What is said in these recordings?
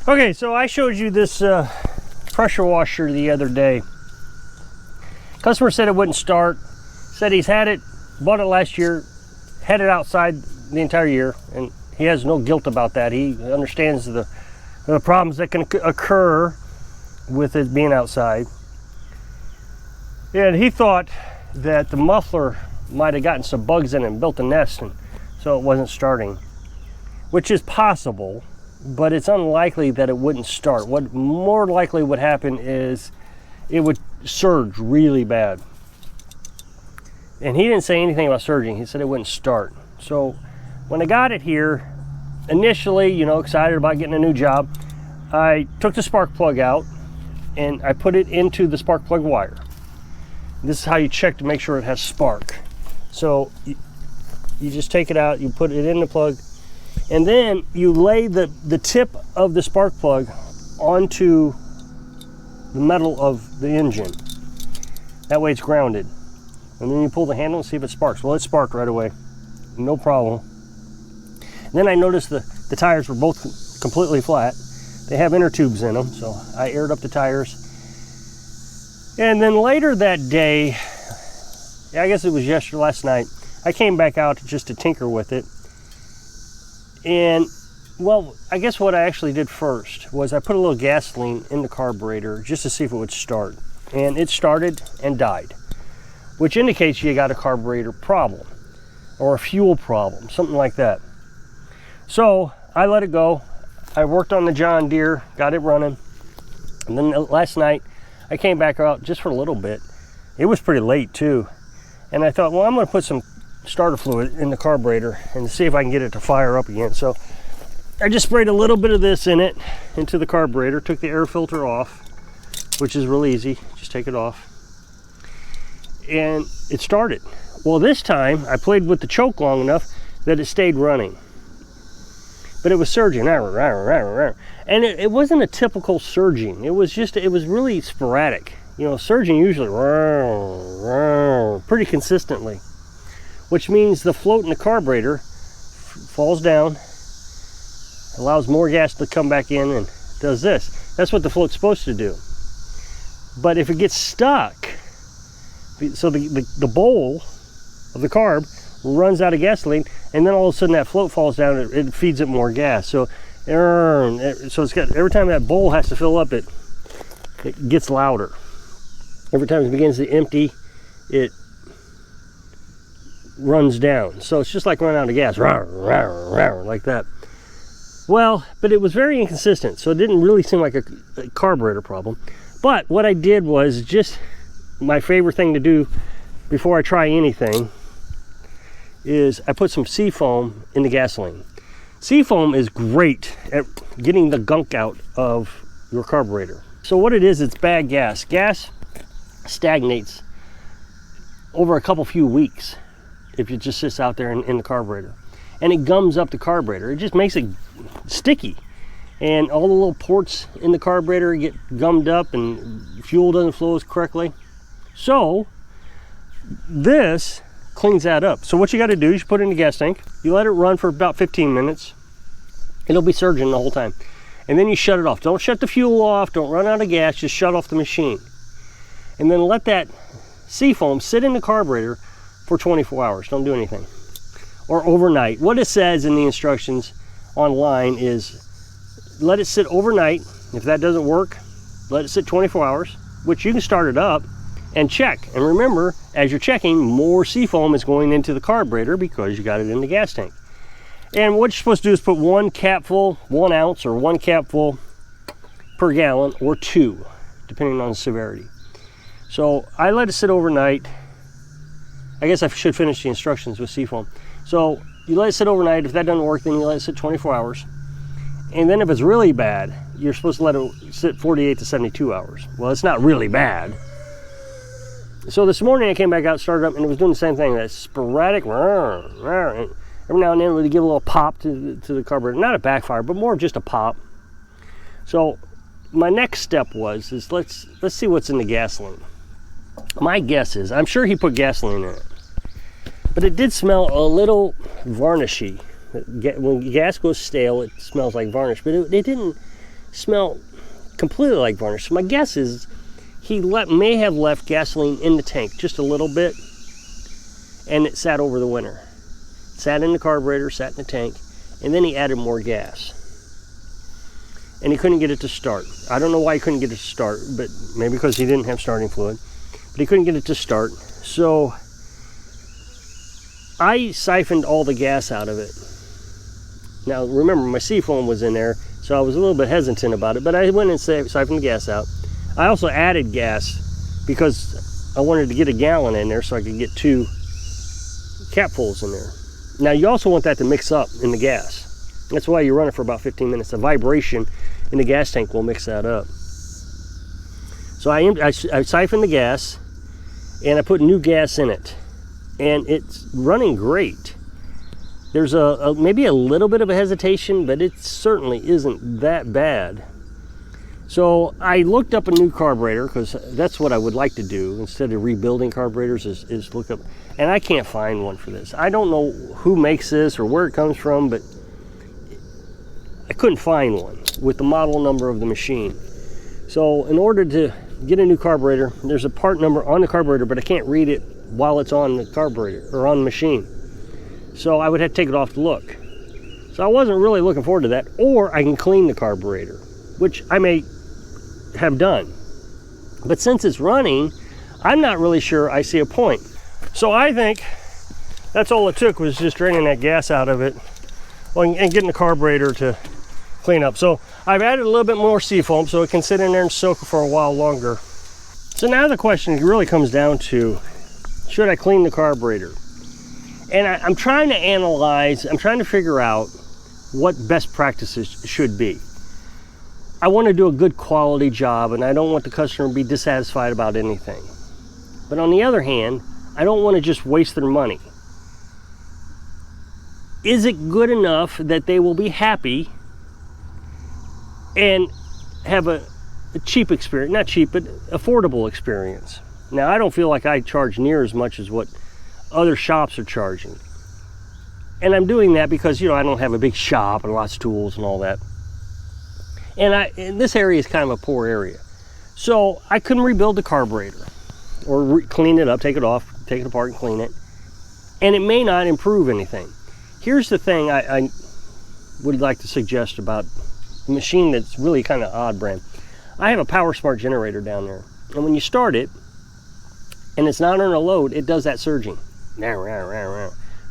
Okay, so I showed you this pressure washer the other day. Customer said it wouldn't start, said he's had it, bought it last year, had it outside the entire year, and he has no guilt about that. He understands the problems that can occur with it being outside. And he thought that the muffler might have gotten some bugs in it and built a nest, and so it wasn't starting, which is possible, but it's unlikely that it wouldn't start. What more likely would happen is it would surge really bad. And he didn't say anything about surging. He said it wouldn't start. So when I got it here, initially, you know, excited about getting a new job, I took the spark plug out and I put it into the spark plug wire. This is how you check to make sure it has spark. So you just take it out, you put it in the plug, and then you lay the tip of the spark plug onto the metal of the engine. That way it's grounded. And then you pull the handle and see if it sparks. Well, it sparked right away, no problem. And then I noticed the tires were both completely flat. They have inner tubes in them, so I aired up the tires. And then later that day, I guess it was last night, I came back out just to tinker with it. And, well, I guess what I actually did first was I put a little gasoline in the carburetor just to see if it would start. And it started and died, which indicates you got a carburetor problem or a fuel problem, something like that. So I let it go. I worked on the John Deere, got it running. And then last night, I came back out just for a little bit. It was pretty late too. And I thought, well, I'm gonna put some starter fluid in the carburetor and see if I can get it to fire up again. So I just sprayed a little bit of this in it, into the carburetor, took the air filter off, which is real easy, just take it off. And it started. Well, this time I played with the choke long enough that it stayed running. But it was surging, and it wasn't a typical surging. It was really sporadic. You know, surging usually pretty consistently, which means the float in the carburetor falls down, allows more gas to come back in, and does this. That's what the float's supposed to do. But if it gets stuck, so the bowl of the carb runs out of gasoline, and then all of a sudden that float falls down, it feeds it more gas. So it's got, every time that bowl has to fill up, it gets louder. Every time it begins to empty, it runs down. So it's just like running out of gas, like that. Well, but it was very inconsistent, so it didn't really seem like a carburetor problem. But what I did was just my favorite thing to do before I try anything is I put some seafoam in the gasoline. Seafoam is great at getting the gunk out of your carburetor. So what it is, it's bad gas. Gas stagnates over a few weeks if it just sits out there in the carburetor. And it gums up the carburetor. It just makes it sticky. And all the little ports in the carburetor get gummed up and fuel doesn't flow as correctly. So this cleans that up. So what you got to do is you put it in the gas tank, you let it run for about 15 minutes, it'll be surging the whole time, and then you shut it off. Don't shut the fuel off, don't run out of gas, just shut off the machine, and then let that seafoam sit in the carburetor for 24 hours. Don't do anything. Or overnight. What it says in the instructions online is let it sit overnight. If that doesn't work, let it sit 24 hours, which you can start it up and check. And remember, as you're checking, more seafoam is going into the carburetor because you got it in the gas tank. And what you're supposed to do is put 1 capful, 1 ounce, or 1 capful per gallon, or 2, depending on the severity. So I let it sit overnight. I guess I should finish the instructions with seafoam. So you let it sit overnight. If that doesn't work, then you let it sit 24 hours. And then if it's really bad, you're supposed to let it sit 48 to 72 hours. Well, it's not really bad. So this morning I came back out, started up, and it was doing the same thing, that sporadic, and every now and then it would give a little pop to the carburetor. Not a backfire, but more of just a pop. So my next step was, let's see what's in the gasoline. My guess is, I'm sure he put gasoline in it, but it did smell a little varnishy. When gas goes stale, it smells like varnish, but it didn't smell completely like varnish. So my guess is he may have left gasoline in the tank just a little bit, and it sat over the winter. Sat in the carburetor, sat in the tank, and then he added more gas. And he couldn't get it to start. I don't know why he couldn't get it to start, but maybe because he didn't have starting fluid. But he couldn't get it to start. So I siphoned all the gas out of it. Now remember, my seafoam was in there, so I was a little bit hesitant about it, but I went and siphoned the gas out. I also added gas because I wanted to get a gallon in there so I could get 2 capfuls in there. Now you also want that to mix up in the gas. That's why you run it for about 15 minutes. The vibration in the gas tank will mix that up. So I siphoned the gas and I put new gas in it, and it's running great. There's maybe a little bit of a hesitation, but it certainly isn't that bad. So I looked up a new carburetor because that's what I would like to do instead of rebuilding carburetors is look up, and I can't find one for this. I don't know who makes this or where it comes from, but I couldn't find one with the model number of the machine. So in order to get a new carburetor, there's a part number on the carburetor, but I can't read it while it's on the carburetor or on the machine. So I would have to take it off to look. So I wasn't really looking forward to that. Or I can clean the carburetor, which I may have done. But since it's running, I'm not really sure I see a point. So I think that's all it took, was just draining that gas out of it and getting the carburetor to clean up. So I've added a little bit more seafoam so it can sit in there and soak for a while longer. So now the question really comes down to, should I clean the carburetor? And I'm trying to analyze, I'm trying to figure out what best practices should be. I want to do a good quality job, and I don't want the customer to be dissatisfied about anything. But on the other hand, I don't want to just waste their money. Is it good enough that they will be happy and have a cheap experience? Not cheap, but affordable experience. Now, I don't feel like I charge near as much as what other shops are charging. And I'm doing that because, you know, I don't have a big shop and lots of tools and all that. And this area is kind of a poor area. So I couldn't rebuild the carburetor or clean it up, take it off, take it apart and clean it. And it may not improve anything. Here's the thing I would like to suggest about a machine that's really kind of odd brand. I have a Power Smart generator down there. And when you start it, and it's not on a load, it does that surging.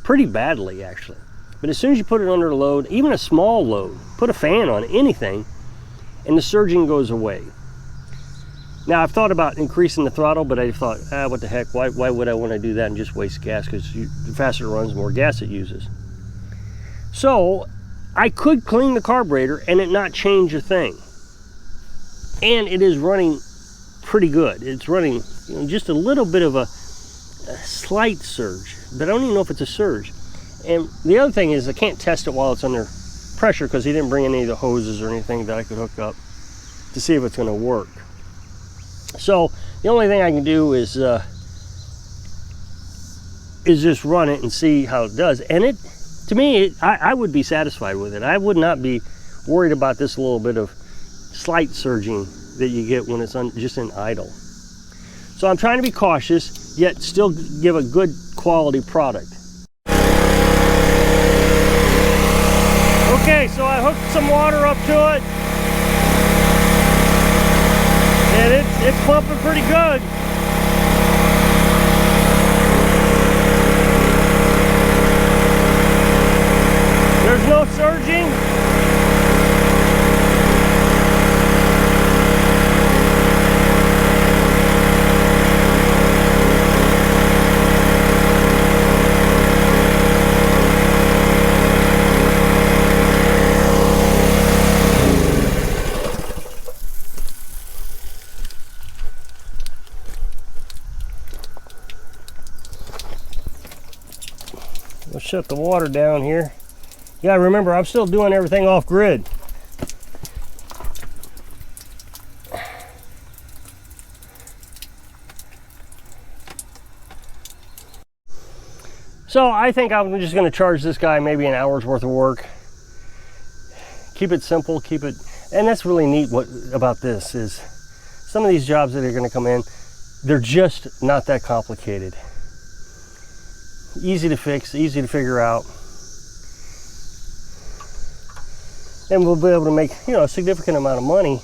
Pretty badly, actually. But as soon as you put it under a load, even a small load, put a fan on anything, and the surging goes away. Now, I've thought about increasing the throttle, but I thought, what the heck, why would I want to do that and just waste gas? Because the faster it runs, the more gas it uses. So, I could clean the carburetor and it not change a thing. And it is running pretty good. It's running, you know, just a little bit of a slight surge, but I don't even know if it's a surge. And the other thing is I can't test it while it's under pressure because he didn't bring any of the hoses or anything that I could hook up to see if it's going to work. So the only thing I can do is just run it and see how it does. And it, to me, I would be satisfied with it. I would not be worried about this little bit of slight surging that you get when it's just in idle. So I'm trying to be cautious, yet still give a good quality product. Okay, so I hooked some water up to it, and it's pumping pretty good. There's no surging. Let's shut the water down here. Yeah, remember, I'm still doing everything off grid. So I think I'm just going to charge this guy maybe an hour's worth of work. Keep it simple, keep it, And that's really neat about this is some of these jobs that are going to come in, they're just not that complicated. Easy to fix, easy to figure out. And we'll be able to make, a significant amount of money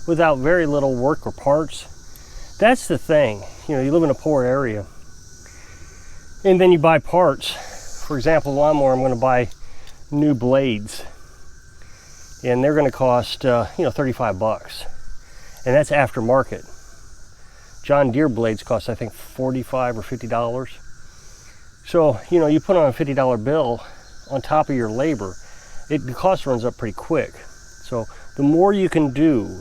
without very little work or parts. That's the thing. You live in a poor area, and then you buy parts. For example, lawnmower, I'm going to buy new blades, and they're going to cost, $35, and that's aftermarket. John Deere blades cost, I think, $45 or $50. So, you put on a $50 bill on top of your labor, the cost runs up pretty quick. So the more you can do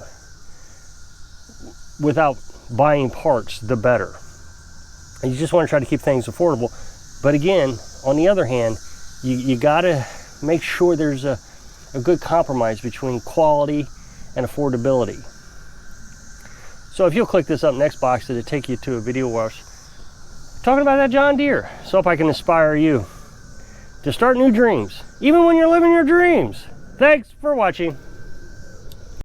without buying parts, the better. And you just want to try to keep things affordable. But again, on the other hand, you got to make sure there's a good compromise between quality and affordability. So if you'll click this up next box, it'll take you to a video where I was talking about that John Deere. So hope I can inspire you to start new dreams, even when you're living your dreams. Thanks for watching.